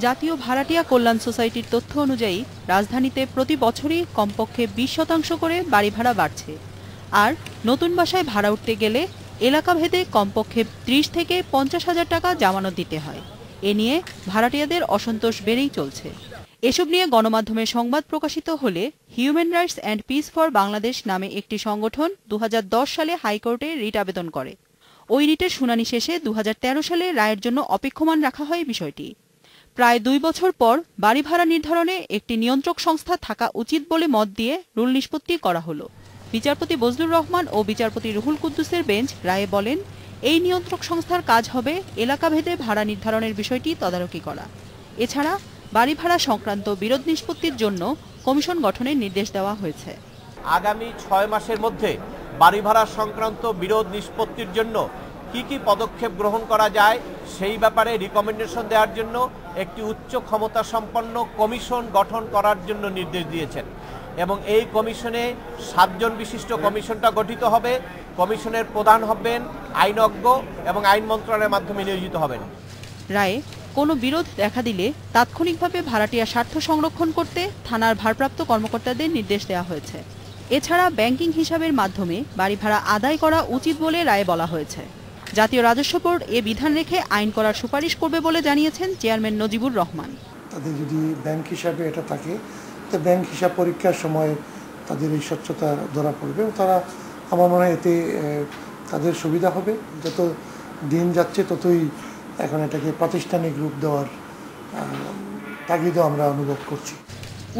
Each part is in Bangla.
জাতীয় ভাড়াটিয়া কল্যাণ সোসাইটির তথ্য অনুযায়ী রাজধানীতে প্রতি বছরই কমপক্ষে 20% করে বাড়ি ভাড়া বাড়ছে। আর নতুন বাসায় ভাড়া উঠতে গেলে এলাকাভেদে কমপক্ষে 30 থেকে 50,000 টাকা জামানত দিতে হয়। এ নিয়ে ভাড়াটিয়াদের অসন্তোষ বেড়েই চলছে। এসব নিয়ে গণমাধ্যমে সংবাদ প্রকাশিত হলে human rights and piece for Bangladesh নামে একটি সংগঠন 2010 সালে হাইকোর্টে রিট আবেদন করে। ওই রিটের শুনানি শেষে 2013 সালে রায়ের জন্য অপেক্ষমান রাখা হয় বিষয়টি। প্রায় 2 বছর পর বাড়ি ভাড়া নির্ধারণে একটি নিয়ন্ত্রক সংস্থা থাকা উচিত বলে মত দিয়ে রুল নিষ্পত্তি করা হলো। বিচারপতি বজলুর রহমান ও বিচারপতি রুহুল কুদ্দুসের বেঞ্চ রায়ে বলেন, এই নিয়ন্ত্রক সংস্থার কাজ হবে এলাকাভেদে ভাড়া নির্ধারণের বিষয়টি তদারকি করা। এছাড়া বাড়ি ভাড়া সংক্রান্ত বিরোধ নিষ্পত্তির জন্য কমিশন গঠনের নির্দেশ দেওয়া হয়েছে। আগামী 6 মাসের মধ্যে বাড়ি ভাড়া সংক্রান্ত বিরোধ নিষ্পত্তির জন্য কি পদক্ষেপ গ্রহণ করা যায় সেই ব্যাপারে রিকমেন্ডেশন দেওয়ার জন্য একটি উচ্চ ক্ষমতা সম্পন্ন কমিশন গঠন করার জন্য নির্দেশ দিয়েছেন এবং এই কমিশনে 7 জন বিশিষ্ট কমিশনটা গঠিত হবে। কমিশনের প্রধান হবেন আইনজ্ঞ এবং আইন মন্ত্রণালয়ের মাধ্যমে নিয়োজিত হবেন। রায়ে কোনো বিরোধ দেখা দিলে তাৎক্ষণিকভাবে ভাড়াটিয়া স্বার্থ সংরক্ষণ করতে থানার ভারপ্রাপ্ত কর্মকর্তাদের নির্দেশ দেওয়া হয়েছে। এছাড়া ব্যাংকিং হিসাবের মাধ্যমে বাড়ি ভাড়া আদায় করা উচিত বলে রায়ে বলা হয়েছে। জাতীয় রাজস্ব বোর্ড এ বিধান রেখে আইন করার সুপারিশ করবে বলে জানিয়েছেন চেয়ারম্যান নজিবুর রহমান। তাদের যদি ব্যাংক হিসাবে এটা থাকে, তো ব্যাংক হিসাব পরীক্ষার সময় তাদের এই স্বচ্ছতা ধরা পড়বে। তারা আমার মনে হয় এতে তাদের সুবিধা হবে। যত দিন যাচ্ছে ততই এখন এটাকে প্রাতিষ্ঠানিক রূপ দেওয়ার তাগিদও আমরা অনুভব করছি।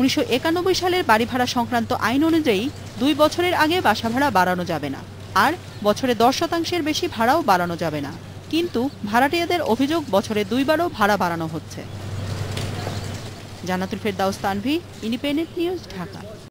1991 সালের বাড়ি ভাড়া সংক্রান্ত আইন অনুযায়ী 2 বছরের আগে বাসা ভাড়া বাড়ানো যাবে না, আর বছরে 10% বেশি ভাড়াও বাড়ানো যাবে না। কিন্তু ভাড়াটিয়াদের অভিযোগ বছরে 2 বারও ভাড়া বাড়ানো হচ্ছে। জান্নাতুল ফেরদাউস তানভী, ইন্ডিপেন্ডেন্ট নিউজ, ঢাকা।